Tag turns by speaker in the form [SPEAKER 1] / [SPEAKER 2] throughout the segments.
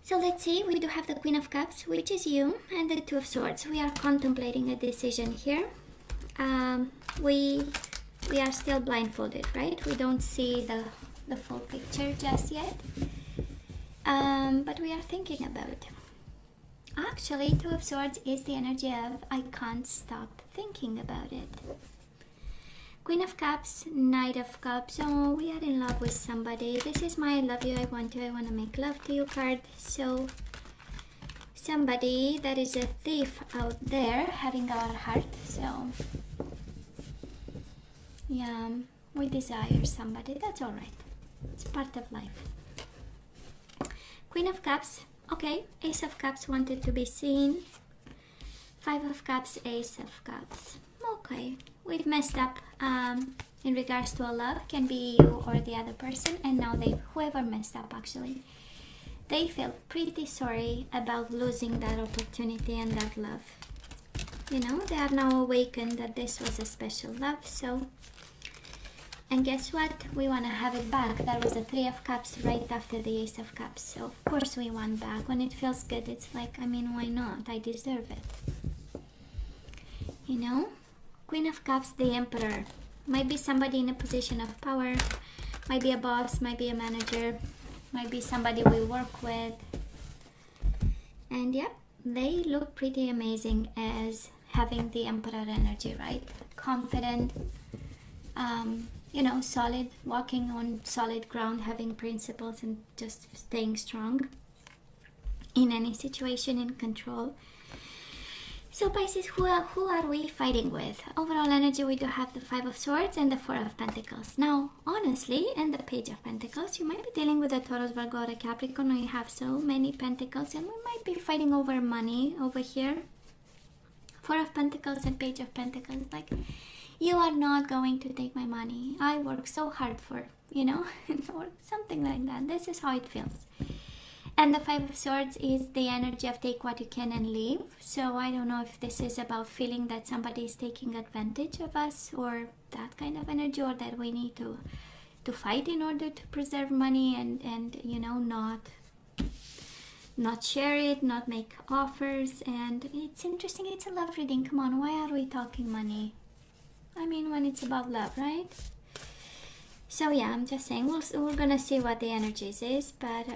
[SPEAKER 1] So let's see, we do have the Queen of Cups, which is you, and the Two of Swords. We are contemplating a decision here. We are still blindfolded, right? We don't see the full picture just yet. But we are thinking about it. Actually, Two of Swords is the energy of I can't stop thinking about it. Queen of Cups, Knight of Cups. Oh, we are in love with somebody. This is my I love you, I want you, I want to make love to you card. So, somebody that is a thief out there having our heart. So, yeah, we desire somebody. That's alright. It's part of life. Queen of Cups. Okay, Ace of Cups wanted to be seen. Five of Cups, Ace of Cups. Okay, we've messed up in regards to a love. Can be you or the other person. And now whoever messed up actually, they feel pretty sorry about losing that opportunity and that love. You know, they are now awakened that this was a special love. So, and guess what? We want to have it back. That was the Three of Cups right after the Ace of Cups. So, of course we want back. When it feels good, it's like, I mean, why not? I deserve it. You know? Queen of Cups, the Emperor. Might be somebody in a position of power. Might be a boss, might be a manager. Might be somebody we work with. And yeah, they look pretty amazing as having the Emperor energy, right? Confident. You know, solid, walking on solid ground, having principles and just staying strong in any situation, in control. So Pisces, who are we fighting with? Overall energy, we do have the Five of Swords and the Four of Pentacles. Now, honestly, and the Page of Pentacles, you might be dealing with a Taurus, Virgo, or a Capricorn, or you have so many Pentacles, and we might be fighting over money over here. Four of Pentacles and Page of Pentacles, like, you are not going to take my money. I work so hard for, you know, or something like that. This is how it feels. And the Five of Swords is the energy of take what you can and leave. So I don't know if this is about feeling that somebody is taking advantage of us or that kind of energy, or that we need to fight in order to preserve money and you know, not share it, not make offers. And it's interesting, it's a love reading. Come on, why are we talking money? I mean, when it's about love, right? So yeah, I'm just saying, we're gonna see what the energies is, but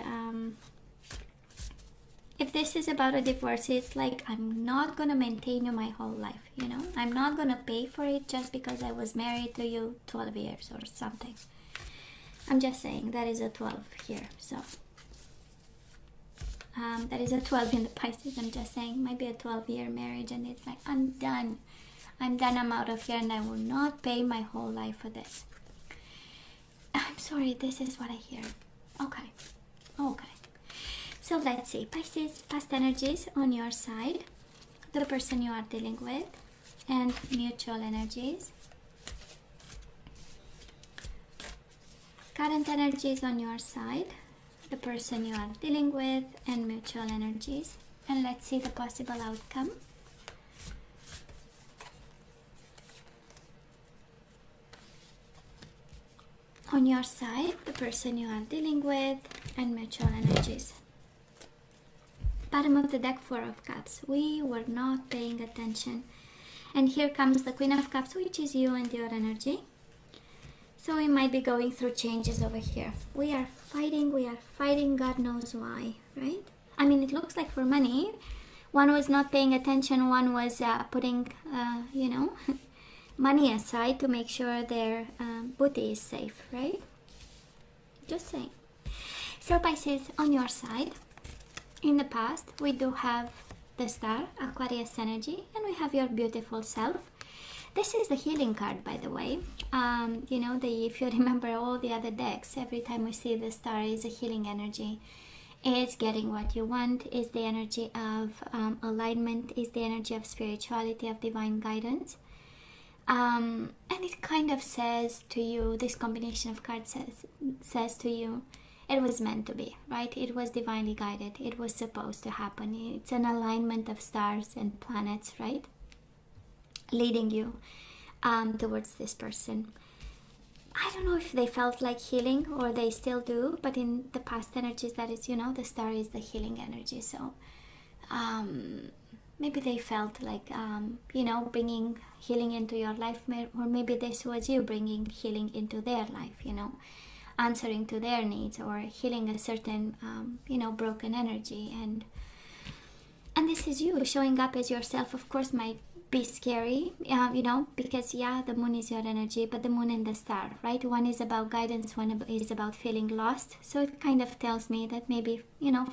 [SPEAKER 1] if this is about a divorce, it's like, I'm not gonna maintain you my whole life, you know? I'm not gonna pay for it just because I was married to you 12 years or something. I'm just saying, that is a 12 here, so. That is a 12 in the Pisces. I'm just saying, might be a 12-year marriage, and it's like, I'm done, I'm out of here, and I will not pay my whole life for this. I'm sorry, this is what I hear. Okay. So let's see, Pisces, past energies on your side, the person you are dealing with, and mutual energies. Current energies on your side, the person you are dealing with, and mutual energies. And let's see the possible outcome. On your side, the person you are dealing with, and mutual energies. Bottom of the deck, Four of Cups. We were not paying attention. And here comes the Queen of Cups, which is you and your energy. So we might be going through changes over here. We are fighting, God knows why, right? I mean, it looks like for money. One was not paying attention, one was putting, you know, money aside to make sure their booty is safe, right? Just saying. So Pisces, on your side, in the past, we do have the Star, Aquarius energy, and we have your beautiful self. This is the healing card, by the way. You know, if you remember all the other decks, every time we see the Star is a healing energy. It's getting what you want, is the energy of alignment, is the energy of spirituality, of divine guidance. And it kind of says to you, this combination of cards says to you, it was meant to be, right? It was divinely guided. It was supposed to happen. It's an alignment of stars and planets, right? Leading you towards this person. I don't know if they felt like healing or they still do, but in the past energies, that is, the star is the healing energy. So maybe they felt like, bringing healing into your life, or maybe this was you bringing healing into their life, answering to their needs or healing a certain, broken energy. And this is you showing up as yourself. Of course, might be scary, because the moon is your energy, but the moon and the star, right? One is about guidance, one is about feeling lost. So it kind of tells me that maybe,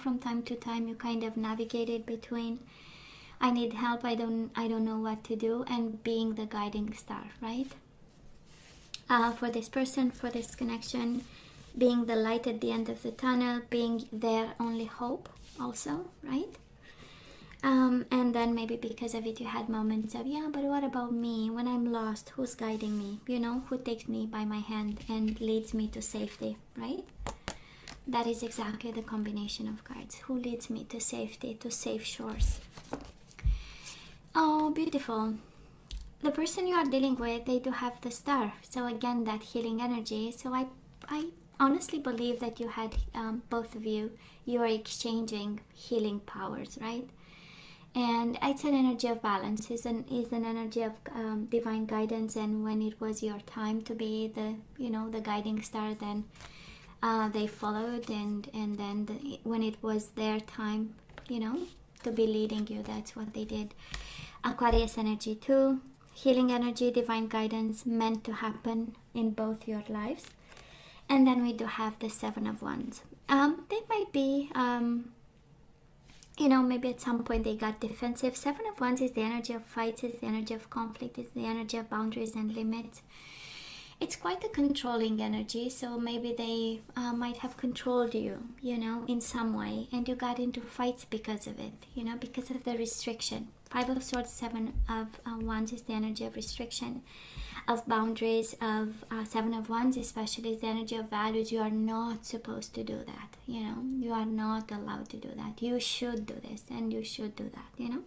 [SPEAKER 1] from time to time you kind of navigated between I need help, I don't know what to do, and being the guiding star, right? For this person, for this connection, being the light at the end of the tunnel, being their only hope also, right? And then maybe because of it you had moments of, but what about me? When I'm lost, who's guiding me? Who takes me by my hand and leads me to safety, right? That is exactly the combination of cards. Who leads me to safety, to safe shores? Oh, beautiful. The person you are dealing with, they do have the star. So again, that healing energy. So I honestly believe that you had, both of you are exchanging healing powers, right? And it's an energy of balance, is an energy of divine guidance. And when it was your time to be the guiding star, then they followed, and then when it was their time, to be leading you, that's what they did. Aquarius energy too, healing energy, divine guidance meant to happen in both your lives. And then we do have the Seven of Wands. They might be maybe at some point they got defensive. Seven of Wands is the energy of fights, is the energy of conflict, is the energy of boundaries and limits. It's quite a controlling energy, so maybe they might have controlled you, in some way, and you got into fights because of it, because of the restriction. Five of Swords, Seven of Wands is the energy of restriction, of boundaries, of Seven of Wands especially is the energy of values. You are not supposed to do that, you are not allowed to do that. You should do this and you should do that,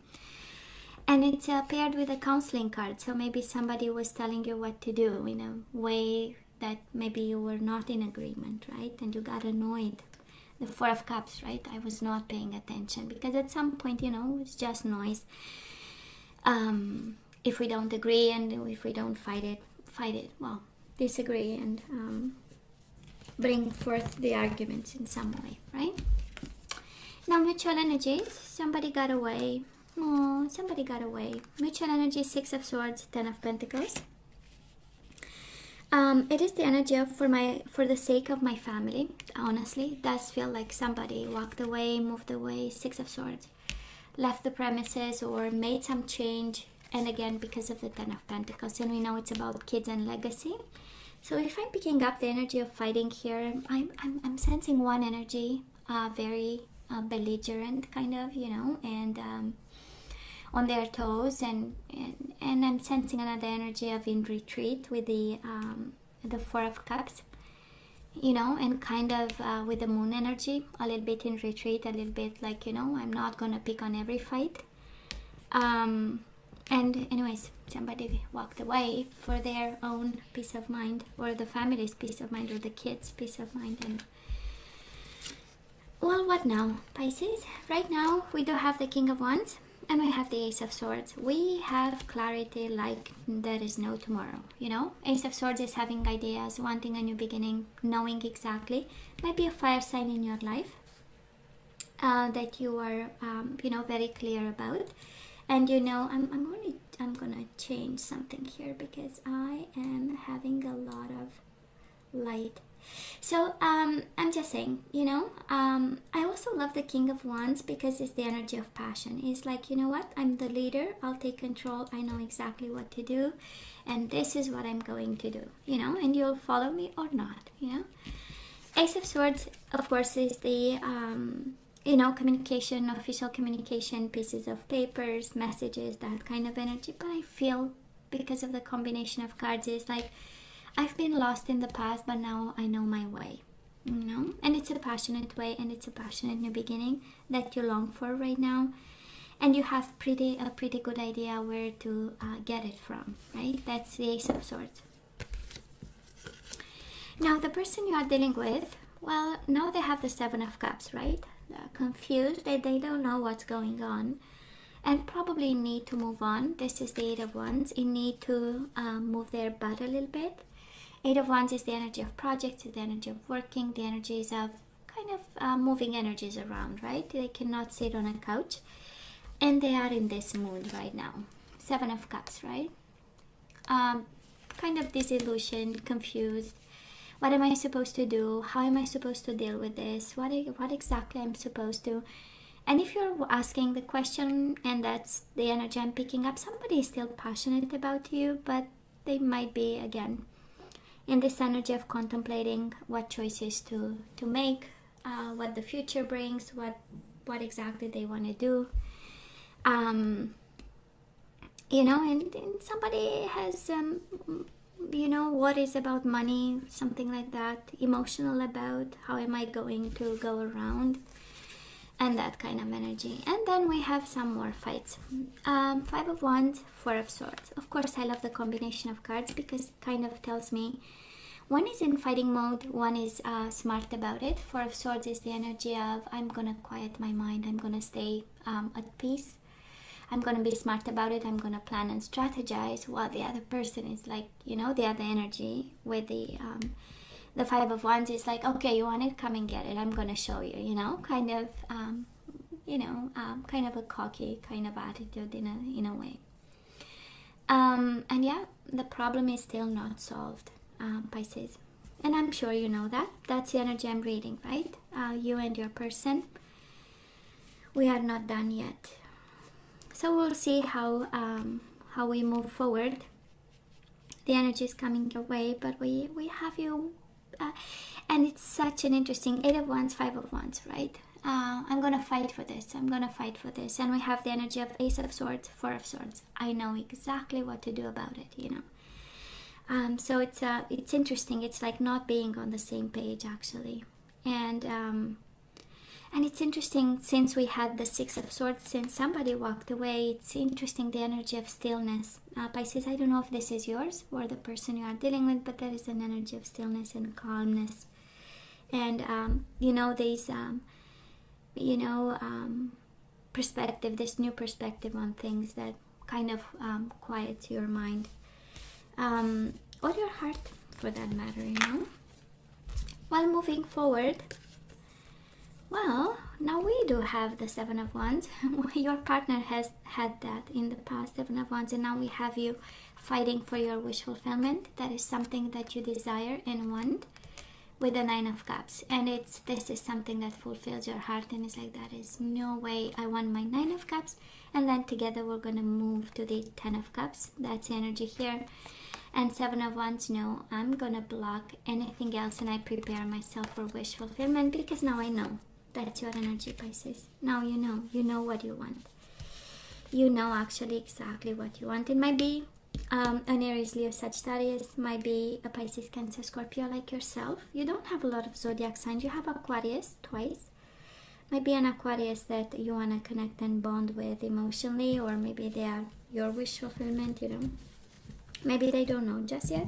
[SPEAKER 1] And it's paired with a counseling card. So maybe somebody was telling you what to do in a way that maybe you were not in agreement, right? And you got annoyed. The Four of Cups, right? I was not paying attention because at some point, it's just noise. If we don't agree and if we don't fight it, well, disagree and bring forth the arguments in some way, right? Now, mutual energies. Somebody got away. Oh, somebody got away. Mutual energy, Six of Swords, Ten of Pentacles. It is the energy of for the sake of my family. Honestly, it does feel like somebody walked away, moved away. Six of Swords, left the premises or made some change. And again, because of the Ten of Pentacles, and we know it's about kids and legacy. So if I'm picking up the energy of fighting here, I'm sensing one energy, very belligerent kind of, and on their toes, and I'm sensing another energy of in retreat with the Four of Cups, and kind of with the moon energy, a little bit in retreat, a little bit like, I'm not gonna pick on every fight. And anyways, somebody walked away for their own peace of mind, or the family's peace of mind, or the kids' peace of mind. And well, what now, Pisces? Right now we do have the King of Wands and we have the Ace of Swords. We have clarity like there is no tomorrow, Ace of Swords is having ideas, wanting a new beginning, knowing exactly. Might be a fire sign in your life that you are, very clear about. And I'm gonna change something here because I am having a lot of light. So I'm just saying, I also love the King of Wands because it's the energy of passion. It's like, what, I'm the leader, I'll take control, I know exactly what to do, and this is what I'm going to do, and you'll follow me or not, Ace of Swords, of course, is the communication, official communication, pieces of papers, messages, that kind of energy. But I feel because of the combination of cards, is like I've been lost in the past, but now I know my way, and it's a passionate way, and it's a passionate new beginning that you long for right now, and you have a pretty good idea where to get it from, right? That's the Ace of Swords. Now, the person you are dealing with, well, now they have the Seven of Cups, right? They're confused, they don't know what's going on, and probably need to move on. This is the Eight of Wands. You need to move their butt a little bit. Eight of Wands is the energy of projects, the energy of working, the energies of kind of moving energies around, right? They cannot sit on a couch, and they are in this mood right now. Seven of Cups, right? Kind of disillusioned, confused. What am I supposed to do? How am I supposed to deal with this? What exactly I'm supposed to? And if you're asking the question, and that's the energy I'm picking up, somebody is still passionate about you, but they might be, again, in this energy of contemplating what choices to make, what the future brings, what exactly they want to do. You know, and somebody has, you know, worries about money, something like that, emotional about how am I going to go around, and that kind of energy. And then we have some more fights. Five of Wands, Four of Swords. Of course, I love the combination of cards because it kind of tells me one is in fighting mode, one is smart about it. Four of Swords is the energy of I'm gonna quiet my mind, I'm gonna stay at peace, I'm gonna be smart about it, I'm gonna plan and strategize, while the other person is like, you know, the other energy with the Five of Wands is like, okay, you want it, come and get it, I'm gonna show you, you know, kind of kind of a cocky kind of attitude in a way. And yeah, the problem is still not solved, Pisces, and I'm sure you know that. That's the energy I'm reading, right? You and your person, we are not done yet. So we'll see how we move forward. The energy is coming your way, but we have you, and it's such an interesting Eight of Wands, Five of Wands, right? I'm gonna fight for this. I'm gonna fight for this, and we have the energy of Ace of Swords, Four of Swords. I know exactly what to do about it, you know. So it's interesting. It's like not being on the same page, actually, and it's interesting, since we had the Six of Swords, since somebody walked away, it's interesting, the energy of stillness. Pisces, I don't know if this is yours or the person you are dealing with, but there is an energy of stillness and calmness. And, you know, there's, perspective, this new perspective on things that kind of quiets your mind. Or your heart, for that matter, you know. While moving forward, well, now we do have the Seven of Wands. Your partner has had that in the past, Seven of Wands, and now we have you fighting for your wish fulfillment. That is something that you desire and want, with the Nine of Cups. And this is something that fulfills your heart, and it's like, that is no way, I want my Nine of Cups. And then together we're going to move to the Ten of Cups. That's the energy here. And Seven of Wands, no, I'm going to block anything else, and I prepare myself for wish fulfillment, because now I know. That's your energy, Pisces. Now you know what you want. You know actually exactly what you want. It might be an Aries, Leo, Sagittarius, might be a Pisces, Cancer, Scorpio like yourself. You don't have a lot of zodiac signs. You have Aquarius twice. Might be an Aquarius that you want to connect and bond with emotionally, or maybe they are your wish fulfillment, you know. Maybe they don't know just yet.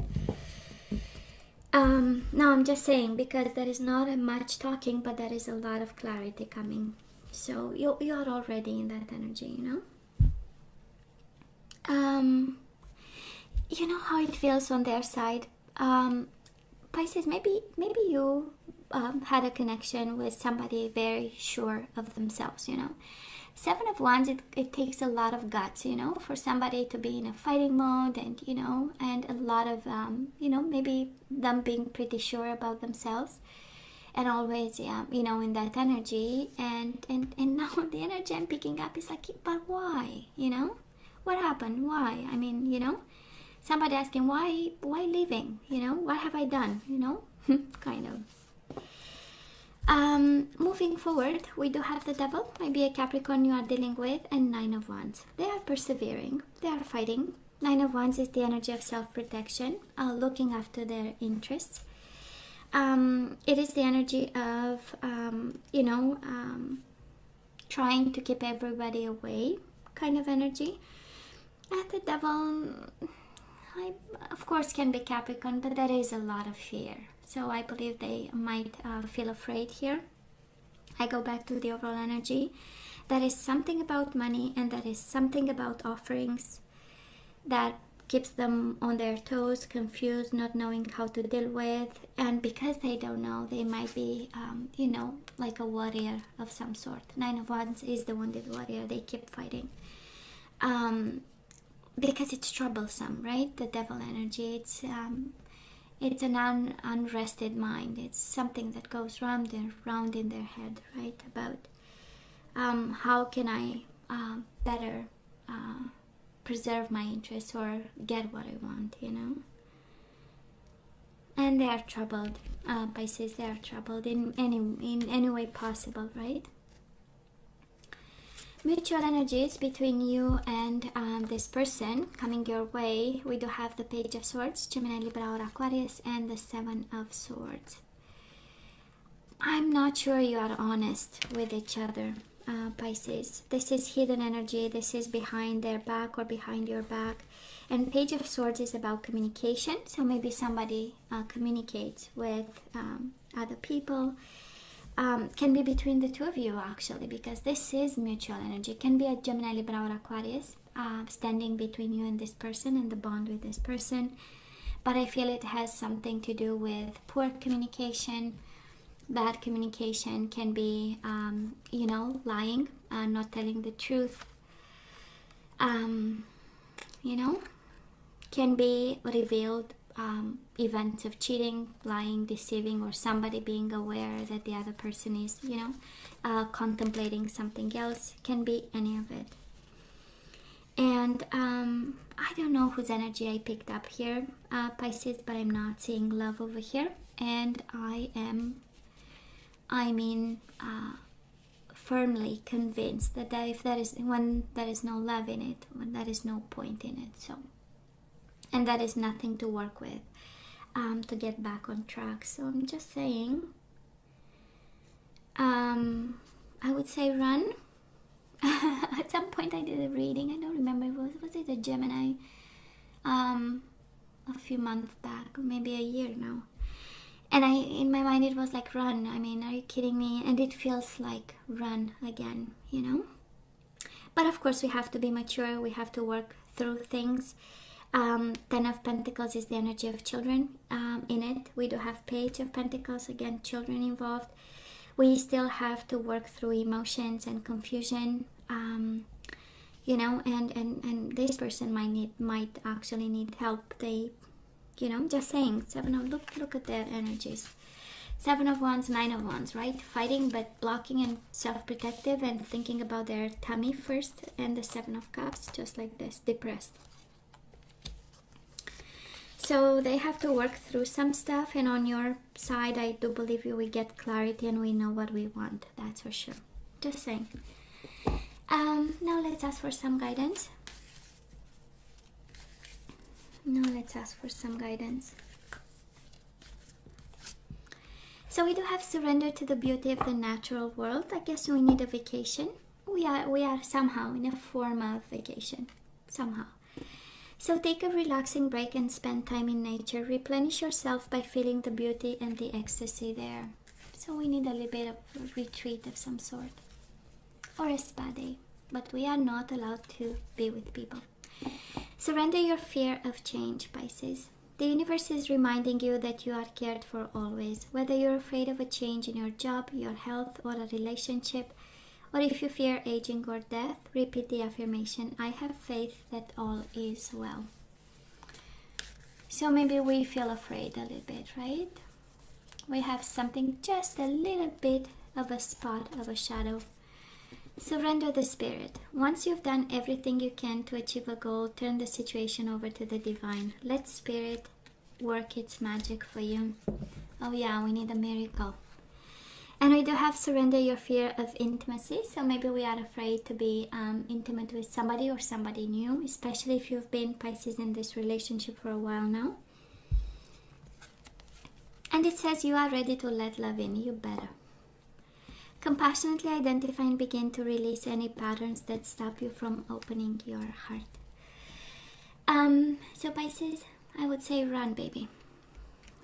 [SPEAKER 1] Now I'm just saying, because there is not much talking, but there is a lot of clarity coming. So you are already in that energy, you know. You know how it feels on their side. Pisces, maybe you had a connection with somebody very sure of themselves, you know. Seven of Wands, it takes a lot of guts, you know, for somebody to be in a fighting mode, and, you know, and a lot of, you know, maybe them being pretty sure about themselves, and always, you know, in that energy. And now the energy I'm picking up is like, but why, you know? What happened? Why? I mean, you know, somebody asking, why leaving? You know, what have I done? You know, kind of. Moving forward, we do have the Devil, maybe a Capricorn you are dealing with, and Nine of Wands. They are persevering, they are fighting. Nine of Wands is the energy of self-protection, looking after their interests. It is the energy of, you know, trying to keep everybody away, kind of energy. And the Devil, of course, can be Capricorn, but there is a lot of fear. So I believe they might feel afraid here. I go back to the overall energy. That is something about money, and that is something about offerings that keeps them on their toes, confused, not knowing how to deal with. And because they don't know, they might be, like a warrior of some sort. 9 of Wands is the wounded warrior. They keep fighting. Because it's troublesome, right? The devil energy. It's an unrested mind. It's something that goes round and round in their head, right? About how can I better preserve my interests or get what I want, And they are troubled, Pisces. They are troubled in any way possible, right? Mutual energies between you and this person coming your way. We do have the Page of Swords, Gemini, Libra, or Aquarius, and the 7 of Swords. I'm not sure you are honest with each other, Pisces. This is hidden energy. This is behind their back or behind your back. And Page of Swords is about communication. So maybe somebody communicates with other people. Can be between the two of you, actually, because this is mutual energy. Can be a Gemini, Libra, or Aquarius standing between you and this person and the bond with this person. But I feel it has something to do with poor communication. Bad communication can be, lying, not telling the truth. Can be revealed events of cheating, lying, deceiving, or somebody being aware that the other person is, contemplating something else. Can be any of it. And I don't know whose energy I picked up here, Pisces, but I'm not seeing love over here. And firmly convinced that if when there is no love in it, when there is no point in it, and that is nothing to work with to get back on track. So I'm just saying, I would say run. At some point I did a reading, I don't remember, was it a Gemini a few months back, or maybe a year now. And in my mind it was like, run. I mean, are you kidding me? And it feels like run again, But of course we have to be mature. We have to work through things. 10 of Pentacles is the energy of children in it. We do have Page of Pentacles, again, children involved. We still have to work through emotions and confusion, and this person might actually need help. They, just saying, look at their energies. 7 of Wands, 9 of Wands, right? Fighting but blocking and self-protective and thinking about their tummy first. And the 7 of Cups, just like this, depressed. So they have to work through some stuff, and on your side, I do believe we get clarity and we know what we want. That's for sure. Just saying. Now let's ask for some guidance. So we do have surrender to the beauty of the natural world. I guess we need a vacation. We are somehow in a form of vacation. Somehow. So take a relaxing break and spend time in nature. Replenish yourself by feeling the beauty and the ecstasy there. So we need a little bit of a retreat of some sort. Or a spa day. But we are not allowed to be with people. Surrender your fear of change, Pisces. The universe is reminding you that you are cared for always. Whether you're afraid of a change in your job, your health, or a relationship, or if you fear aging or death, repeat the affirmation, I have faith that all is well. So maybe we feel afraid a little bit, right? We have something, just a little bit of a spot of a shadow. Surrender the spirit. Once you've done everything you can to achieve a goal, turn the situation over to the divine. Let spirit work its magic for you. Oh yeah, we need a miracle. And we do have surrender your fear of intimacy. So maybe we are afraid to be intimate with somebody or somebody new, especially if you've been, Pisces, in this relationship for a while now. And it says you are ready to let love in. You better. Compassionately identify and begin to release any patterns that stop you from opening your heart. So Pisces, I would say run, baby.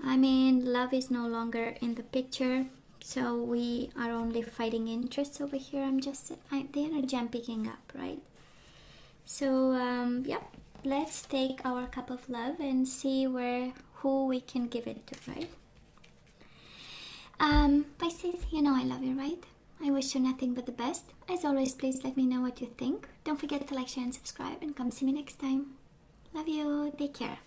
[SPEAKER 1] I mean, love is no longer in the picture, so we are only fighting interests over here. The energy I'm picking up, right? So, yeah, let's take our cup of love and see who we can give it to, right? Pisces, you know I love you, right? I wish you nothing but the best. As always, please let me know what you think. Don't forget to like, share, and subscribe, and come see me next time. Love you. Take care.